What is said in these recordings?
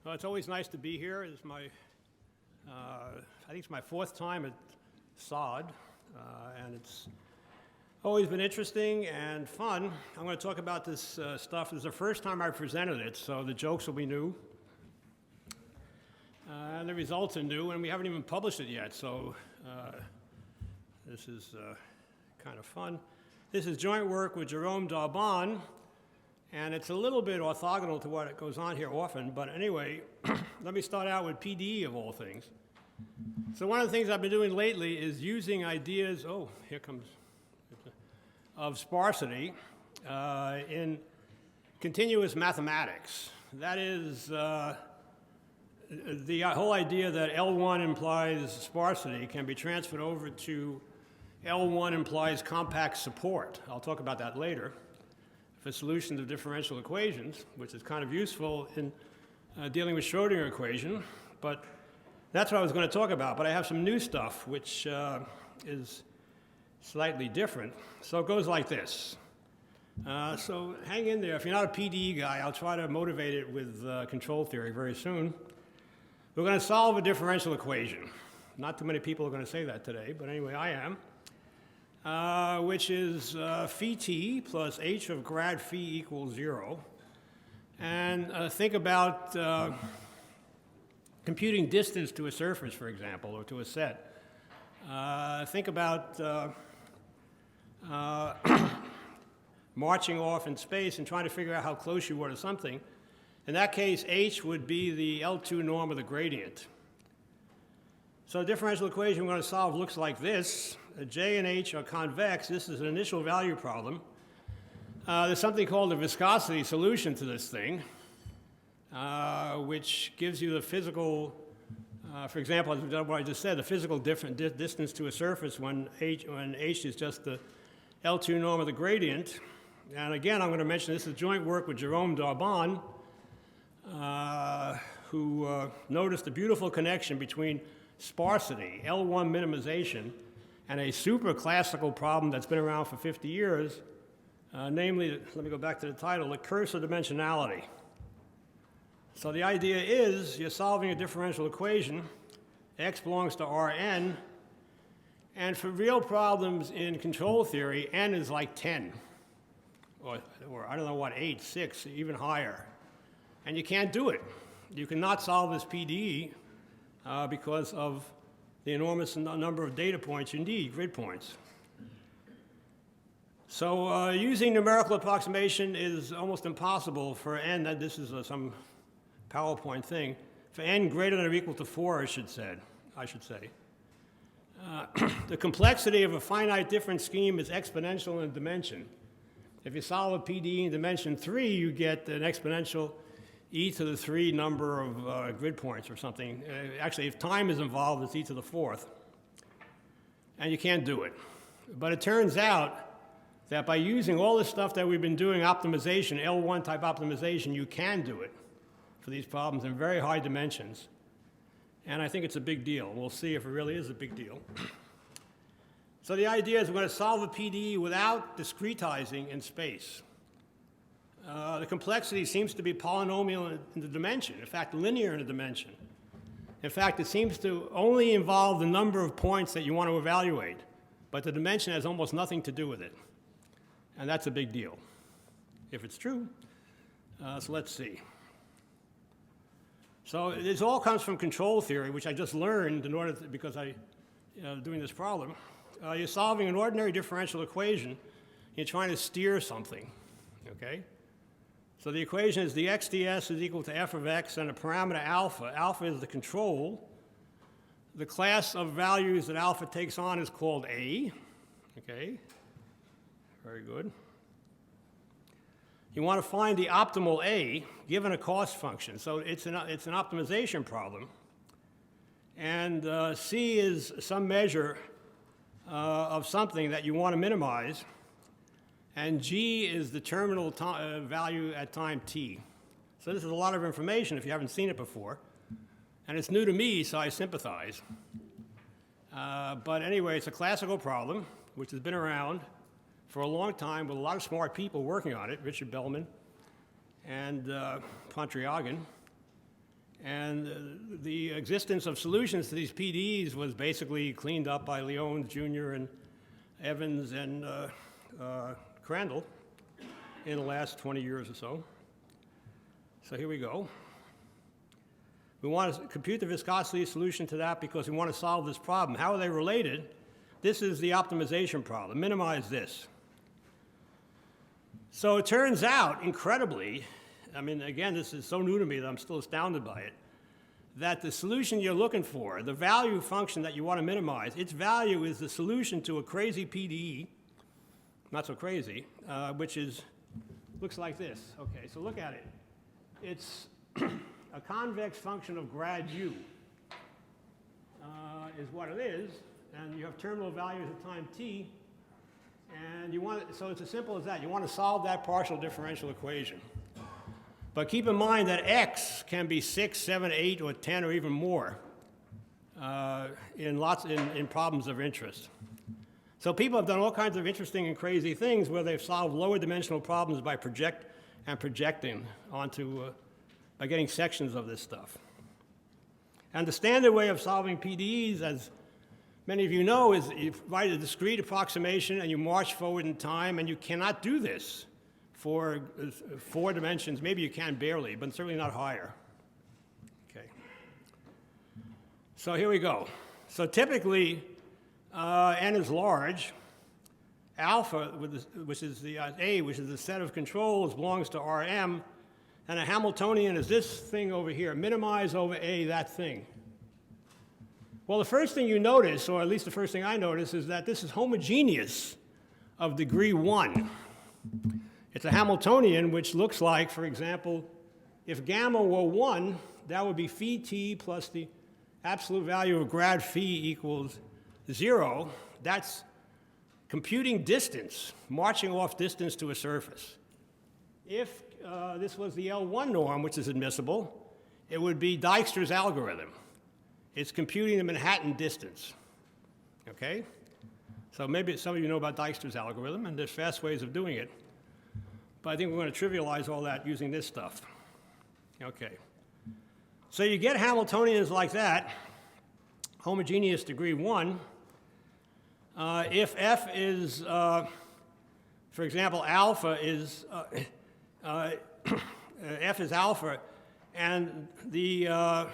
Well, it's always nice to be here. It's my, I think it's my fourth time at Sahd, and it's always been interesting and fun. I'm going to talk about this stuff. This is the first time I presented it, so the jokes will be new. And the results are new, and we haven't even published it yet, so this is kind of fun. This is joint work with Jerome Darbon, and it's a little bit orthogonal to what goes on here often, but anyway, let me start out with PDE of all things. So one of the things I've been doing lately is using ideas, of sparsity in continuous mathematics. That is, the whole idea that L1 implies sparsity can be transferred over to L1 implies compact support. I'll talk about that later. For solutions of differential equations, which is kind of useful in dealing with Schrodinger equation, but that's what I was going to talk about. But I have some new stuff which is slightly different. So it goes like this. So hang in there. If you're not a PDE guy, I'll try to motivate it with control theory very soon. We're going to solve a differential equation. Not too many people are going to say that today, but anyway, I am. Which is phi t plus h of grad phi equals 0. And think about computing distance to a surface, for example, or to a set. Think about marching off in space and trying to figure out how close you were to something. In that case, h would be the L2 norm of the gradient. So the differential equation we're going to solve looks like this. J and H are convex. This is an initial value problem. There's something called a viscosity solution to this thing, which gives you the physical, for example, what I just said, the physical distance to a surface when H is just the L2 norm of the gradient. And again, I'm going to mention this is joint work with Jerome Darbon, who noticed a beautiful connection between sparsity, L1 minimization, and a super classical problem that's been around for 50 years, namely, let me go back to the title, the curse of dimensionality. So the idea is you're solving a differential equation, x belongs to Rn, and for real problems in control theory, n is like 10, or I don't know what, 8, 6, even higher. And you can't do it. You cannot solve this PDE because of the enormous number of data points you need, grid points. So using numerical approximation is almost impossible for n, this is some PowerPoint thing, for n greater than or equal to 4, I should say. The complexity of a finite difference scheme is exponential in dimension. If you solve a PDE in dimension 3, you get an exponential e to the 3 number of grid points or something. Actually, if time is involved, it's e to the 4th. And you can't do it. But it turns out that by using all this stuff that we've been doing, optimization, L1 type optimization, you can do it for these problems in very high dimensions. And I think it's a big deal. We'll see if it really is a big deal. So the idea is we're going to solve a PDE without discretizing in space. The complexity seems to be polynomial in the dimension, in fact, linear in the dimension. In fact, it seems to only involve the number of points that you want to evaluate, but the dimension has almost nothing to do with it. And that's a big deal, if it's true. So let's see. So this all comes from control theory, which I just learned in order to, because I doing this problem. You're solving an ordinary differential equation. You're trying to steer something, okay? So the equation is dx ds is equal to f of x and a parameter alpha. Alpha is the control. The class of values that alpha takes on is called A. Okay, very good. You want to find the optimal A given a cost function. So it's an optimization problem. And C is some measure of something that you want to minimize. And G is the terminal value at time t. So this is a lot of information if you haven't seen it before. And it's new to me, so I sympathize. But anyway, it's a classical problem, which has been around for a long time with a lot of smart people working on it, Richard Bellman and Pontryagin. And the existence of solutions to these PDEs was basically cleaned up by Leon Jr. and Evans and Crandall in the last 20 years or so. So here we go. We want to compute the viscosity solution to that because we want to solve this problem. How are they related? This is the optimization problem. Minimize this. So it turns out, incredibly, I mean, again, this is so new to me that I'm still astounded by it, that the solution you're looking for, the value function that you want to minimize, its value is the solution to a crazy PDE, not so crazy, which looks like this. Okay, so look at it. It's a convex function of grad u is what it is, and you have terminal values at time t, and you want it, so it's as simple as that. You want to solve that partial differential equation. But keep in mind that x can be 6, 7, 8, or 10, or even more in problems of interest. So people have done all kinds of interesting and crazy things where they've solved lower dimensional problems by projecting onto, by getting sections of this stuff. And the standard way of solving PDEs, as many of you know, is you write a discrete approximation and you march forward in time, and you cannot do this for 4 dimensions. Maybe you can barely, but certainly not higher. Okay. So here we go. So typically, n is large. Alpha, which is the A, which is the set of controls, belongs to Rm, and a Hamiltonian is this thing over here. Minimize over A, that thing. Well, the first thing you notice, or at least the first thing I notice, is that this is homogeneous of degree 1. It's a Hamiltonian, which looks like, for example, if gamma were 1, that would be phi t plus the absolute value of grad phi equals 0. That's computing distance, marching off distance to a surface. If this was the L1 norm, which is admissible, it would be Dijkstra's algorithm. It's computing the Manhattan distance. Okay? So maybe some of you know about Dijkstra's algorithm, and there's fast ways of doing it. But I think we're going to trivialize all that using this stuff. Okay. So you get Hamiltonians like that, homogeneous degree 1. If f is, for example, alpha is, f is alpha, and the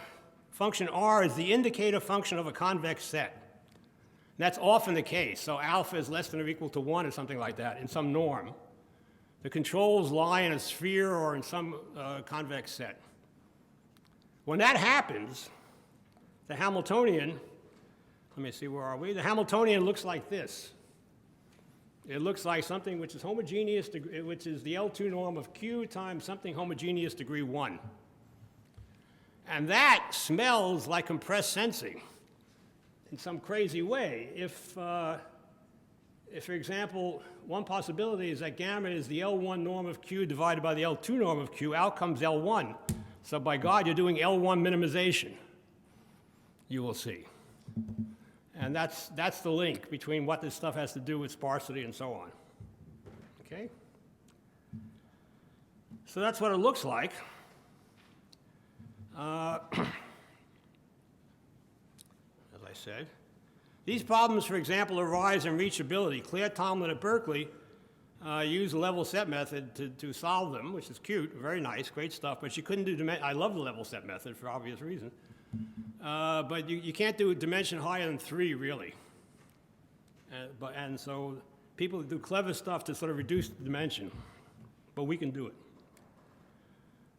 function r is the indicator function of a convex set. And that's often the case. So alpha is less than or equal to 1 or something like that in some norm. The controls lie in a sphere or in some convex set. When that happens, the Hamiltonian, let me see, where are we? The Hamiltonian looks like this. It looks like something which is homogeneous, which is the L2 norm of Q times something homogeneous degree 1. And that smells like compressed sensing in some crazy way. If, for example, one possibility is that gamma is the L1 norm of Q divided by the L2 norm of Q, out comes L1. So by God, you're doing L1 minimization, you will see. And that's the link between what this stuff has to do with sparsity and so on. Okay? So that's what it looks like. As I said. These problems, for example, arise in reachability. Claire Tomlin at Berkeley used the level set method to solve them, which is cute, very nice, great stuff, but she couldn't do I love the level set method for obvious reasons. But you can't do a dimension higher than 3, really. And so people do clever stuff to sort of reduce the dimension, but we can do it.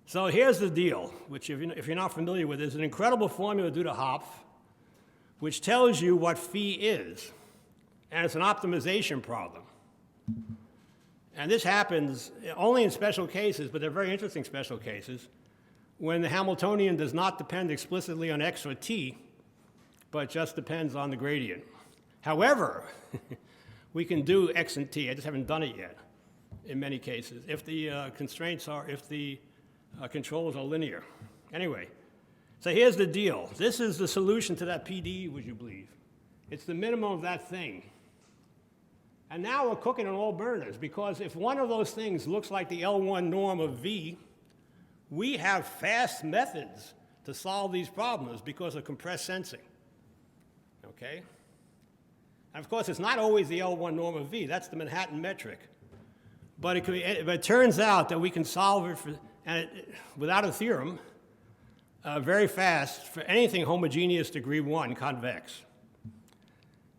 So here's the deal, which if you're not familiar with, is an incredible formula due to Hopf, which tells you what phi is, and it's an optimization problem. And this happens only in special cases, but they're very interesting special cases, when the Hamiltonian does not depend explicitly on x or t, but just depends on the gradient. However, we can do x and t. I just haven't done it yet in many cases, if the constraints are, if the controls are linear. Anyway, so here's the deal. This is the solution to that PDE, would you believe? It's the minimum of that thing. And now we're cooking on all burners, because if one of those things looks like the L1 norm of V, we have fast methods to solve these problems because of compressed sensing. Okay? And of course, it's not always the L1 norm of V. That's the Manhattan metric. But it turns out that we can solve it without a theorem very fast for anything homogeneous degree 1 convex.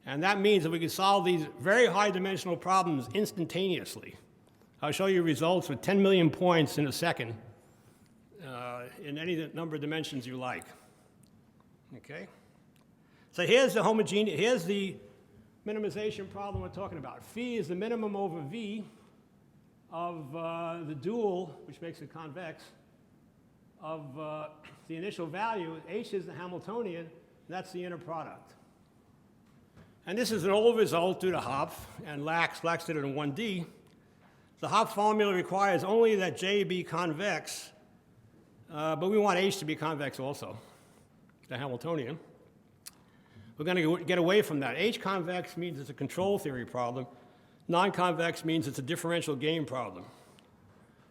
And that means that we can solve these very high dimensional problems instantaneously. I'll show you results with 10 million points in a second in any number of dimensions you like. Okay? So here's the minimization problem we're talking about. Phi is the minimum over V of the dual, which makes it convex, of the initial value. H is the Hamiltonian, and that's the inner product. And this is an old result due to Hopf and Lax. Lax did it in 1D. The Hopf formula requires only that J be convex, but we want H to be convex also, the Hamiltonian. We're going to get away from that. H convex means it's a control theory problem. Non-convex means it's a differential game problem.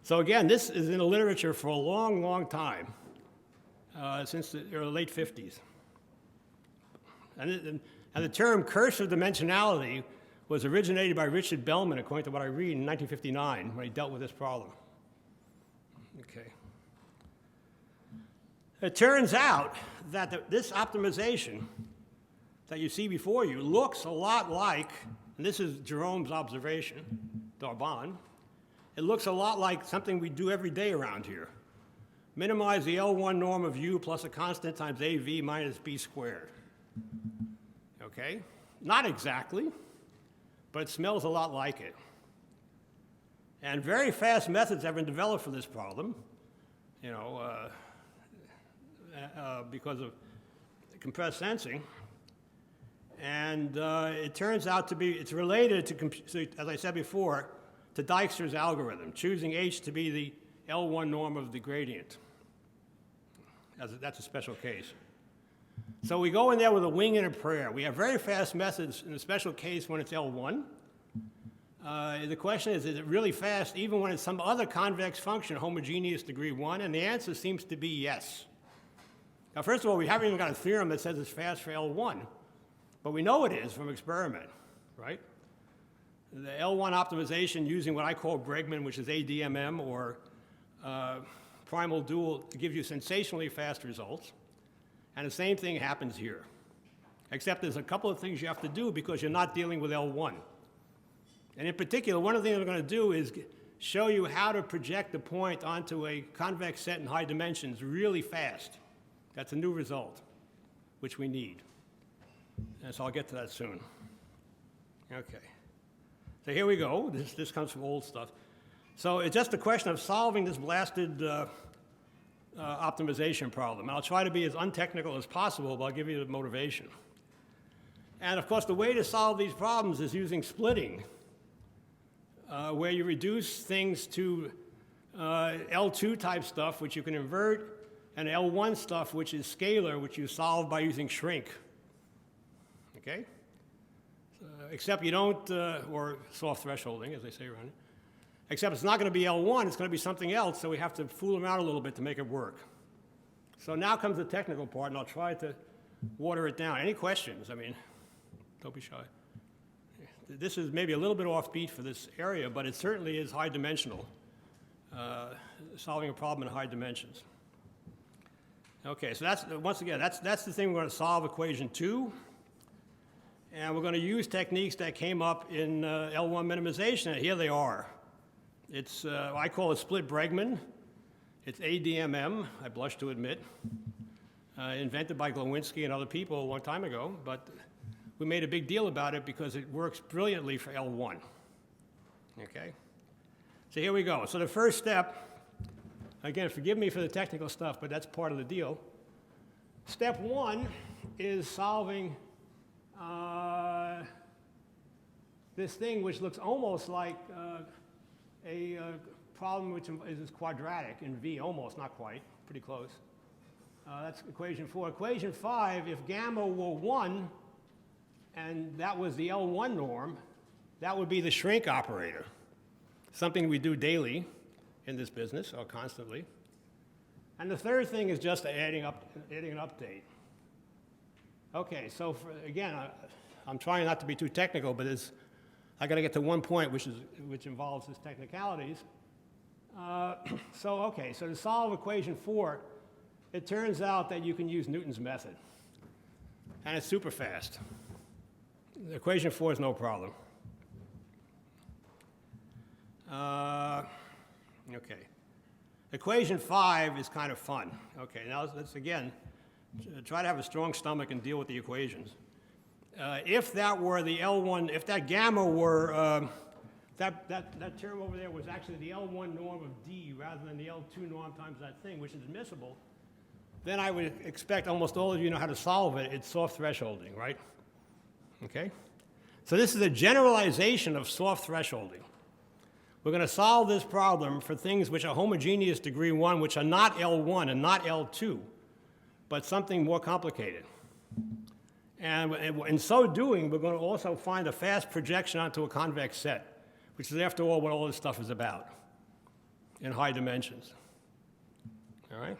So again, this is in the literature for a long, long time, since the late 50s. And the term cursive dimensionality was originated by Richard Bellman, according to what I read, in 1959, when he dealt with this problem. Okay. It turns out that this optimization that you see before you looks a lot like, and this is Jerome's observation, Darban, it looks a lot like something we do every day around here. Minimize the L1 norm of U plus a constant times AV minus B squared. Okay? Not exactly, but it smells a lot like it. And very fast methods have been developed for this problem, because of compressed sensing. And it turns out to be, it's related to, as I said before, to Dijkstra's algorithm, choosing H to be the L1 norm of the gradient. That's a special case. So we go in there with a wing and a prayer. We have very fast methods in a special case when it's L1. The question is it really fast even when it's some other convex function, homogeneous degree 1? And the answer seems to be yes. Now, first of all, we haven't even got a theorem that says it's fast for L1. But we know it is from experiment, right? The L1 optimization using what I call Bregman, which is ADMM, or primal dual, gives you sensationally fast results. And the same thing happens here. Except there's a couple of things you have to do because you're not dealing with L1. And in particular, one of the things I'm going to do is show you how to project the point onto a convex set in high dimensions really fast. That's a new result, which we need. And so I'll get to that soon. Okay. So here we go. This comes from old stuff. So it's just a question of solving this blasted optimization problem. I'll try to be as untechnical as possible, but I'll give you the motivation. And of course, the way to solve these problems is using splitting, where you reduce things to L2 type stuff, which you can invert, and L1 stuff, which is scalar, which you solve by using shrink. Okay? Except you don't, or soft thresholding, as they say around it. Except it's not going to be L1, it's going to be something else, so we have to fool around a little bit to make it work. So now comes the technical part, and I'll try to water it down. Any questions? I mean, don't be shy. This is maybe a little bit offbeat for this area, but it certainly is high dimensional, solving a problem in high dimensions. Okay, so that's, once again, that's the thing we're going to solve, equation 2. And we're going to use techniques that came up in L1 minimization, and here they are. It's, I call it split Bregman. It's ADMM, I blush to admit, invented by Glowinski and other people a long time ago, but we made a big deal about it because it works brilliantly for L1. Okay? So here we go. So the first step, again, forgive me for the technical stuff, but that's part of the deal. Step 1 is solving this thing which looks almost like a problem which is quadratic in V, almost, not quite, pretty close. That's equation 4. Equation 5, if gamma were 1, and that was the L1 norm, that would be the shrink operator, something we do daily in this business, or constantly. And the third thing is just adding an update. Okay, so again, I'm trying not to be too technical, but I got to get to one point which involves these technicalities. So to solve equation 4, it turns out that you can use Newton's method. And it's super fast. Equation 4 is no problem. Okay. Equation 5 is kind of fun. Okay, now let's again try to have a strong stomach and deal with the equations. If that were the L1, if that gamma were, that term over there was actually the L1 norm of D rather than the L2 norm times that thing, which is admissible, then I would expect almost all of you know how to solve it. It's soft thresholding, right? Okay? So this is a generalization of soft thresholding. We're going to solve this problem for things which are homogeneous degree 1, which are not L1 and not L2, but something more complicated. And in so doing, we're going to also find a fast projection onto a convex set, which is, after all, what all this stuff is about in high dimensions. All right?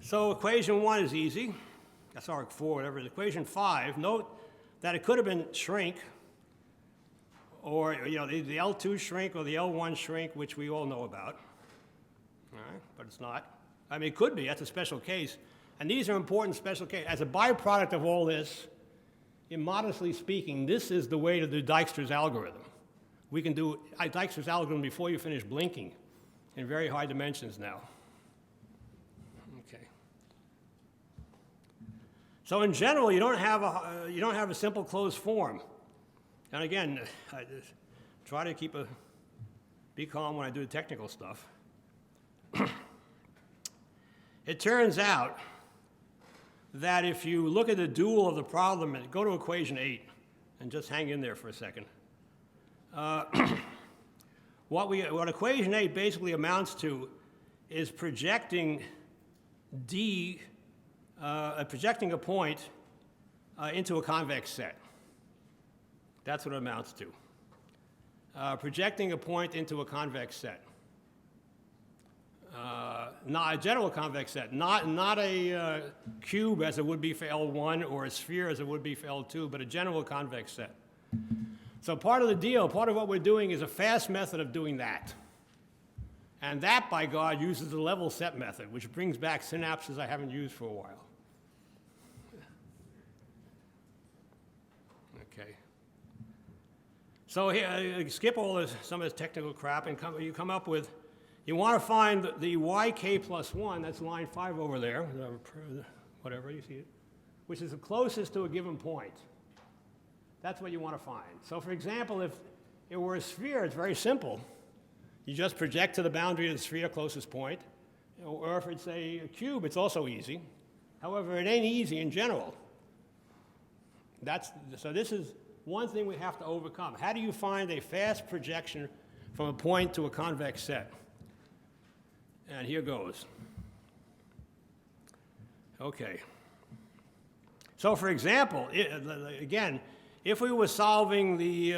So equation 1 is easy. That's arc 4, whatever it is. Equation 5, note that it could have been shrink, or the L2 shrink or the L1 shrink, which we all know about. All right? But it's not. I mean, it could be. That's a special case. And these are important special cases. As a byproduct of all this, modestly speaking, this is the way to do Dijkstra's algorithm. We can do Dijkstra's algorithm before you finish blinking in very high dimensions now. Okay. So in general, you don't have a simple closed form. And again, I just try to be calm when I do the technical stuff. It turns out that if you look at the dual of the problem, and go to equation 8, and just hang in there for a second. What equation 8 basically amounts to is projecting projecting a point into a convex set. That's what it amounts to. Projecting a point into a convex set. Not a general convex set, not a cube as it would be for L1 or a sphere as it would be for L2, but a general convex set. So part of the deal, part of what we're doing is a fast method of doing that. And that, by God, uses the level set method, which brings back synapses I haven't used for a while. Okay. So here, skip all some of this technical crap and you come up with, you want to find the yk plus 1, that's line 5 over there, whatever, you see it, which is the closest to a given point. That's what you want to find. So for example, if it were a sphere, it's very simple. You just project to the boundary of the sphere closest point. Or if it's a cube, it's also easy. However, it ain't easy in general. So this is one thing we have to overcome. How do you find a fast projection from a point to a convex set? And here goes. Okay. So for example, again, if we were solving the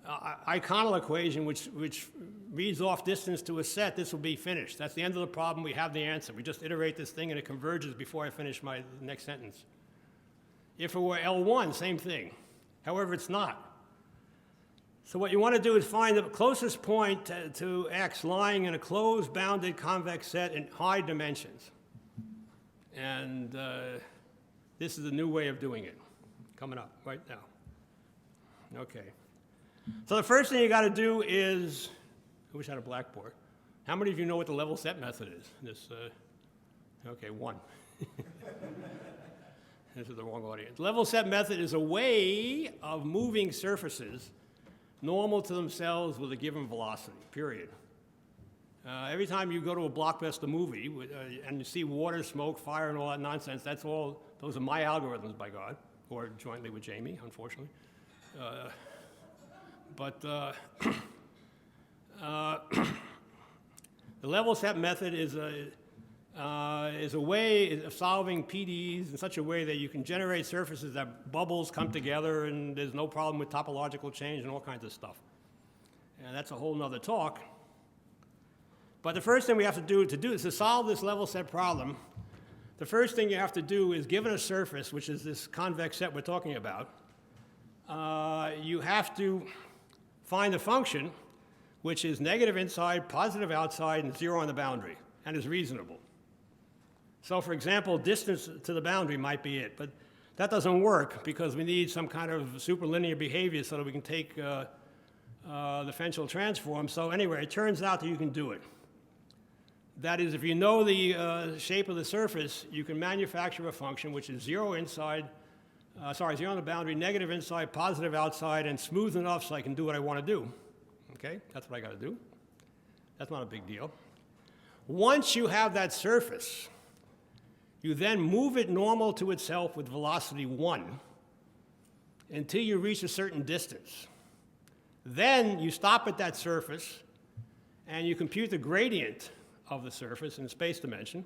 iconal equation, which reads off distance to a set, this will be finished. That's the end of the problem. We have the answer. We just iterate this thing and it converges before I finish my next sentence. If it were L1, same thing. However, it's not. So what you want to do is find the closest point to X lying in a closed, bounded, convex set in high dimensions. And this is a new way of doing it, coming up right now. Okay. So the first thing you got to do is, I wish I had a blackboard. How many of you know what the level set method is? Okay, one. This is the wrong audience. Level set method is a way of moving surfaces normal to themselves with a given velocity, period. Every time you go to a blockbuster movie and you see water, smoke, fire, and all that nonsense, those are my algorithms, by God, or jointly with Jamie, unfortunately. The level set method is a way of solving PDEs in such a way that you can generate surfaces that bubbles come together and there's no problem with topological change and all kinds of stuff. And that's a whole nother talk. But the first thing we have to do is to solve this level set problem. The first thing you have to do is, given a surface, which is this convex set we're talking about, you have to find a function which is negative inside, positive outside, and 0 on the boundary, and is reasonable. So for example, distance to the boundary might be it, but that doesn't work because we need some kind of superlinear behavior so that we can take the differential transform. So anyway, it turns out that you can do it. That is, if you know the shape of the surface, you can manufacture a function which is 0 inside, 0 on the boundary, negative inside, positive outside, and smooth enough so I can do what I want to do. Okay, that's what I got to do. That's not a big deal. Once you have that surface, you then move it normal to itself with velocity 1 until you reach a certain distance. Then you stop at that surface and you compute the gradient of the surface in space dimension,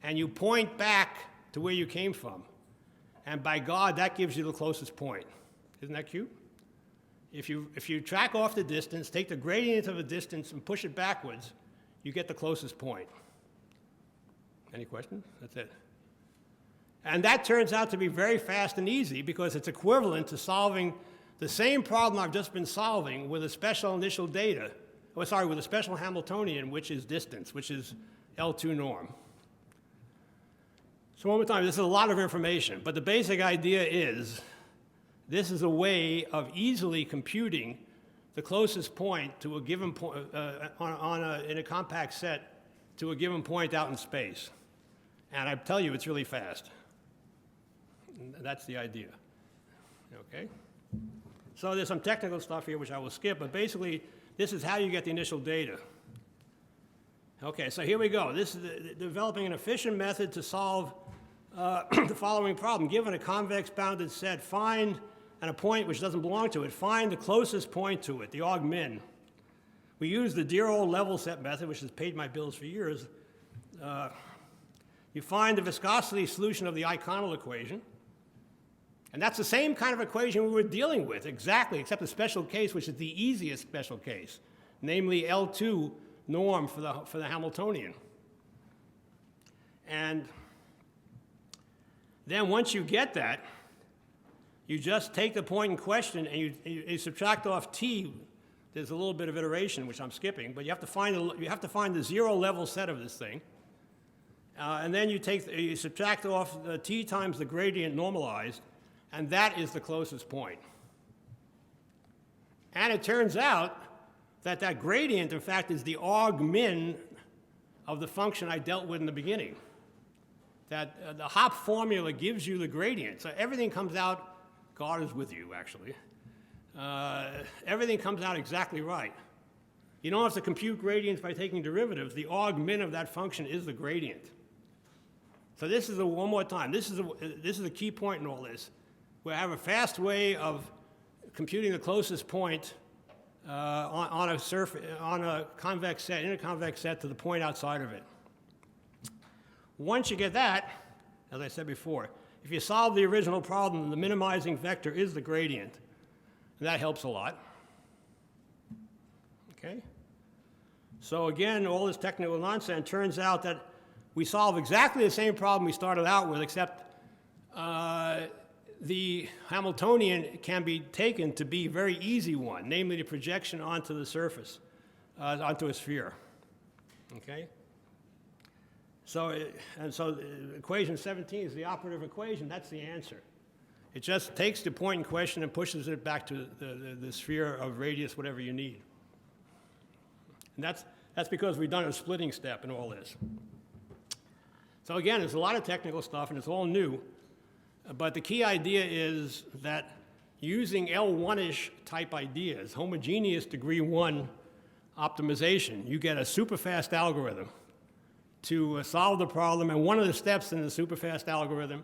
and you point back to where you came from. And by God, that gives you the closest point. Isn't that cute? If you track off the distance, take the gradient of the distance and push it backwards, you get the closest point. Any questions? That's it. And that turns out to be very fast and easy because it's equivalent to solving the same problem I've just been solving with a special initial data, with a special Hamiltonian, which is distance, which is L2 norm. So one more time, this is a lot of information, but the basic idea is this is a way of easily computing the closest point to a given point in a compact set to a given point out in space. And I tell you, it's really fast. That's the idea. Okay? So there's some technical stuff here which I will skip, but basically this is how you get the initial data. Okay, so here we go. This is developing an efficient method to solve the following problem. Given a convex bounded set, find, and a point which doesn't belong to it, find the closest point to it, the arg-min. We use the dear old level set method, which has paid my bills for years. You find the viscosity solution of the iconal equation. And that's the same kind of equation we were dealing with, exactly, except a special case, which is the easiest special case, namely L2 norm for the Hamiltonian. And then once you get that, you just take the point in question and you subtract off t. There's a little bit of iteration, which I'm skipping, but you have to find the 0 level set of this thing. And then you subtract off the t times the gradient normalized, and that is the closest point. And it turns out that that gradient, in fact, is the arg-min of the function I dealt with in the beginning. That the Hop formula gives you the gradient. So everything comes out, God is with you, actually. Everything comes out exactly right. You don't have to compute gradients by taking derivatives. The arg-min of that function is the gradient. So this is one more time. This is a key point in all this. We have a fast way of computing the closest point on a convex set, in a convex set, to the point outside of it. Once you get that, as I said before, if you solve the original problem, the minimizing vector is the gradient. And that helps a lot. Okay? So again, all this technical nonsense turns out that we solve exactly the same problem we started out with, except the Hamiltonian can be taken to be a very easy one, namely the projection onto the surface, onto a sphere. Okay? So equation 17 is the operative equation. That's the answer. It just takes the point in question and pushes it back to the sphere of radius, whatever you need. And that's because we've done a splitting step in all this. So again, there's a lot of technical stuff, and it's all new. But the key idea is that using L1-ish type ideas, homogeneous degree 1 optimization, you get a super fast algorithm to solve the problem. And one of the steps in the super fast algorithm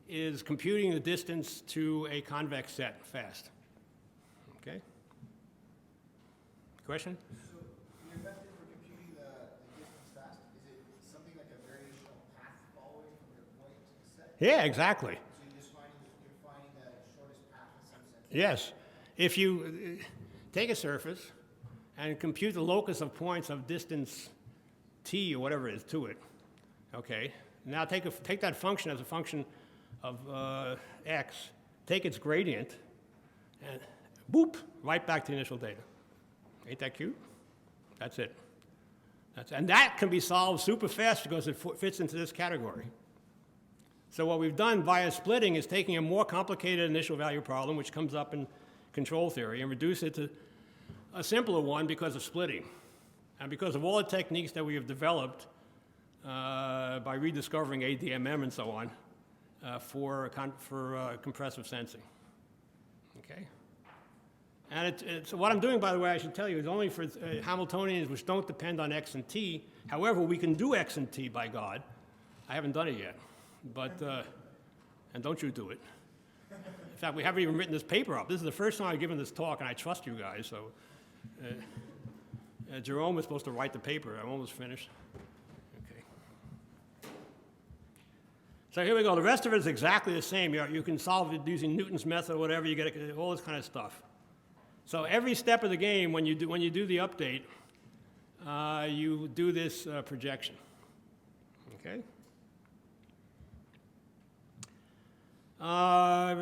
is computing the distance to a convex set fast. Okay? Question? So your method for computing the distance fast, is it something like a variational path following from your point to the set? Yeah, exactly. So you're finding the shortest path in some sense? Yes. If you take a surface and compute the locus of points of distance t or whatever it is to it. Okay. Now take that function as a function of x, take its gradient, and boop, right back to the initial data. Ain't that cute? That's it. And that can be solved super fast because it fits into this category. So what we've done via splitting is taking a more complicated initial value problem, which comes up in control theory, and reduce it to a simpler one because of splitting. And because of all the techniques that we have developed by rediscovering ADMM and so on for compressive sensing. Okay? And so what I'm doing, by the way, I should tell you, is only for Hamiltonians which don't depend on x and t. However, we can do x and t, by God. I haven't done it yet. But, and don't you do it. In fact, we haven't even written this paper up. This is the first time I've given this talk, and I trust you guys, so. Jerome is supposed to write the paper. I'm almost finished. Okay. So here we go. The rest of it is exactly the same. You can solve it using Newton's method or whatever. You get all this kind of stuff. So every step of the game, when you do the update, you do this projection. Okay.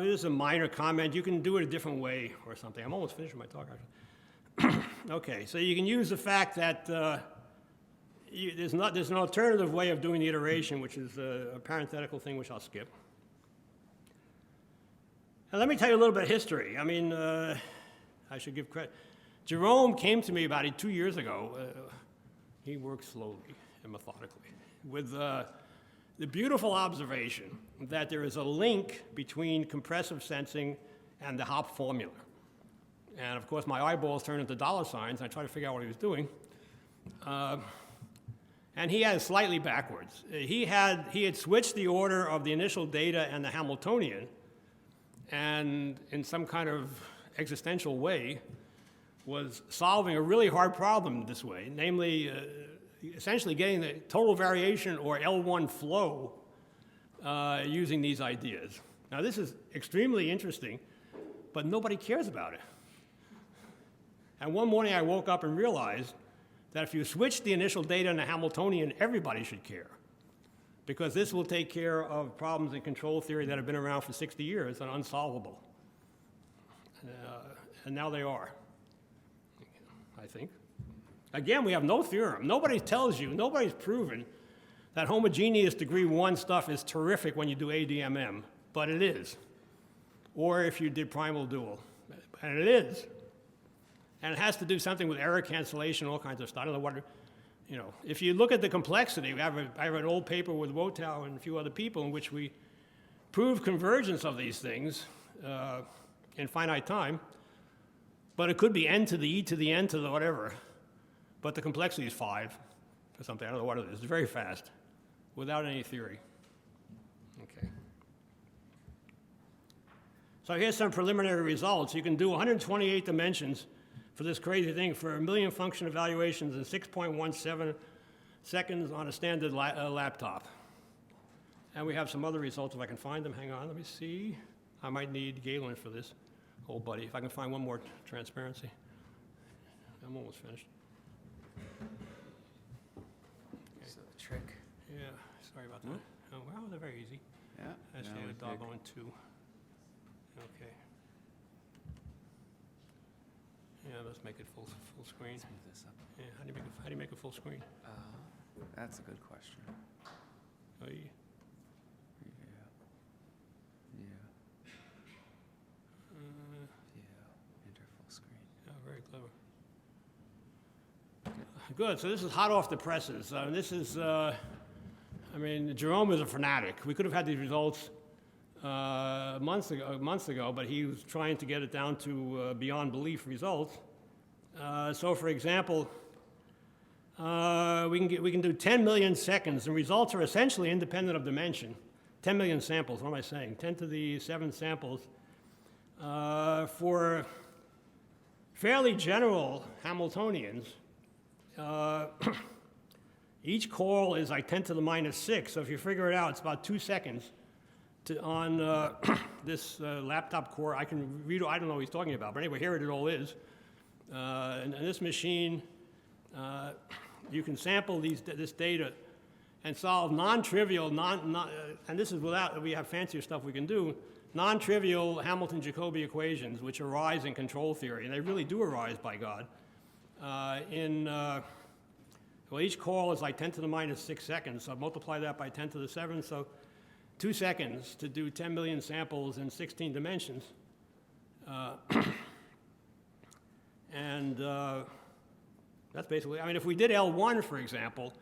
This is a minor comment. You can do it a different way or something. I'm almost finished with my talk, actually. Okay, so you can use the fact that there's an alternative way of doing the iteration, which is a parenthetical thing, which I'll skip. And let me tell you a little bit of history. I mean, I should give credit. Jerome came to me about 2 years ago. He works slowly and methodically with the beautiful observation that there is a link between compressive sensing and the Hopf formula. And of course, my eyeballs turned into dollar signs, and I tried to figure out what he was doing. And he had it slightly backwards. He had switched the order of the initial data and the Hamiltonian, and in some kind of existential way, was solving a really hard problem this way, namely, essentially getting the total variation or L1 flow using these ideas. Now, this is extremely interesting, but nobody cares about it. And one morning I woke up and realized that if you switch the initial data in the Hamiltonian, everybody should care, because this will take care of problems in control theory that have been around for 60 years and unsolvable. And now they are, I think. Again, we have no theorem. Nobody tells you, nobody's proven that homogeneous degree 1 stuff is terrific when you do ADMM, but it is. Or if you did primal dual, and it is. And it has to do something with error cancellation, all kinds of stuff. I don't know what, if you look at the complexity, I have an old paper with Wotow and a few other people in which we prove convergence of these things in finite time, but it could be n to the e to the n to the whatever. But the complexity is 5 or something. I don't know what it is. It's very fast, without any theory. Okay. So here's some preliminary results. You can do 128 dimensions for this crazy thing for 1 million function evaluations in 6.17 seconds on a standard laptop. And we have some other results if I can find them. Hang on, let me see. I might need Galen for this, old buddy. If I can find one more transparency. I'm almost finished. It's a trick. Yeah, sorry about that. Oh, well, they're very easy. Yeah. I see a doggone 2. Okay. Yeah, let's make it full screen. Let's move this up. Yeah, how do you make a full screen? That's a good question. Oh, yeah. Yeah. Enter full screen. Yeah, very clever. Good. So this is hot off the presses. This is, Jerome is a fanatic. We could have had these results months ago, but he was trying to get it down to beyond belief results. So, for example, we can do 10 million seconds, and results are essentially independent of dimension. 10 million samples. What am I saying? 10 to the 7 samples for fairly general Hamiltonians. Each call is like 10 to the minus 6, so if you figure it out, it's about 2 seconds on this laptop core. I can read, I don't know what he's talking about, but anyway, here it all is. And this machine, You can sample this data and solve non-trivial, and this is without, we have fancier stuff we can do, non-trivial Hamilton-Jacobi equations, which arise in control theory, and they really do arise, by God. Well, each call is like 10 to the minus 6 seconds, so multiply that by 10 to the 7, so 2 seconds to do 10 million samples in 16 dimensions. That's basically, I mean, if we did L1, for example,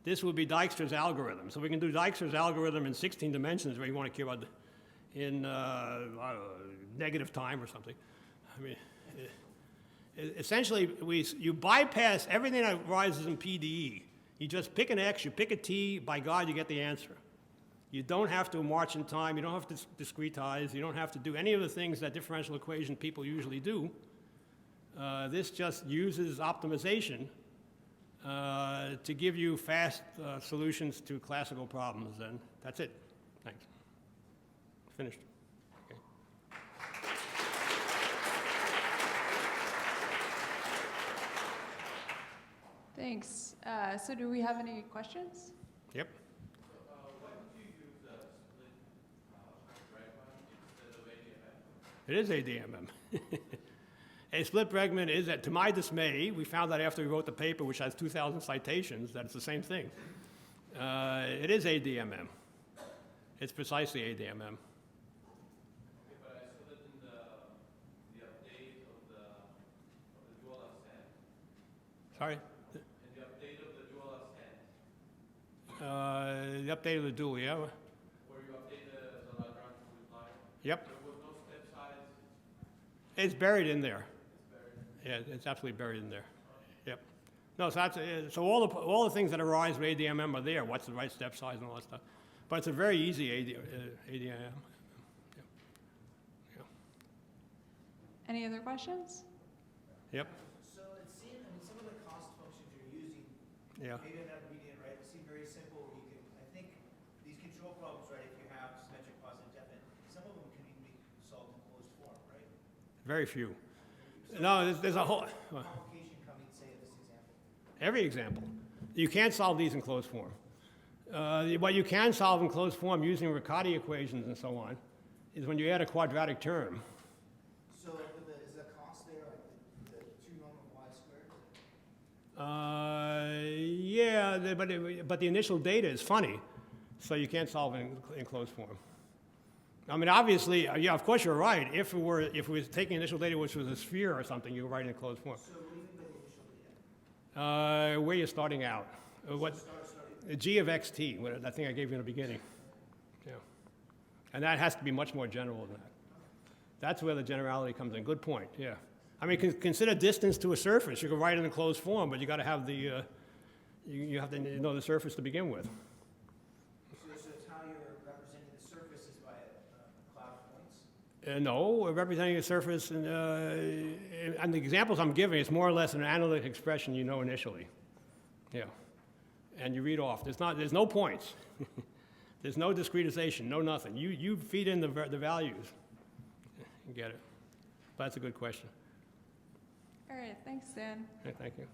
this would be Dijkstra's algorithm. So we can do Dijkstra's algorithm in 16 dimensions where you want to care about in negative time or something. I mean, essentially, you bypass everything that arises in PDE. You just pick an X, you pick a T, by God, you get the answer. You don't have to march in time, you don't have to discretize, you don't have to do any of the things that differential equation people usually do. This just uses optimization to give you fast solutions to classical problems, and that's it. Thanks. Finished. Okay. Thanks. So do we have any questions? Yep. Why did you use split Bregman instead of ADMM? It is ADMM. A split Bregman is, to my dismay, we found that after we wrote the paper, which has 2,000 citations, that it's the same thing. It is ADMM. It's precisely ADMM. Okay, but I saw that in the update of the dual ascent. Sorry? In the update of the dual ascent, The update of the dual, yeah? where you updated the Lagrange multiplier, Yep. there was no step size. It's buried in there. It's buried. Yeah, it's absolutely buried in there. Yep. No, so all the things that arise with ADMM are there. What's the right step size and all that stuff. But it's a very easy ADMM. Yeah. Any other questions? Yep. So it seems, I mean, some of the cost functions you're using, Yeah. maybe I'm not reading it right, they seem very simple. You can, I think, these control problems, right, if you have symmetric positive definite, some of them can even be solved in closed form, right? Very few. No, there's a whole. Complication coming, say, in this example. Every example. You can't solve these in closed form. What you can solve in closed form using Riccati equations and so on is when you add a quadratic term. So is the cost there like the 2 norm of y squared? Yeah, but the initial data is funny, so you can't solve it in closed form. I mean, obviously, yeah, of course you're right. If we were taking initial data which was a sphere or something, you would write it in closed form. So what do you mean by the initial data? Where you're starting out. What? Starting. G of xt, I think I gave you in the beginning. Yeah. And that has to be much more general than that. That's where the generality comes in. Good point, yeah. I mean, consider distance to a surface. You can write it in closed form, but you got to have the, you have to know the surface to begin with. So it's how you're representing the surface is by cloud points? No, we're representing a surface, and the examples I'm giving, it's more or less an analytic expression you know initially. Yeah. And you read off. There's no points. There's no discretization, no nothing. You feed in the values. You get it. But that's a good question. All right, thanks, Dan. Okay, thank you.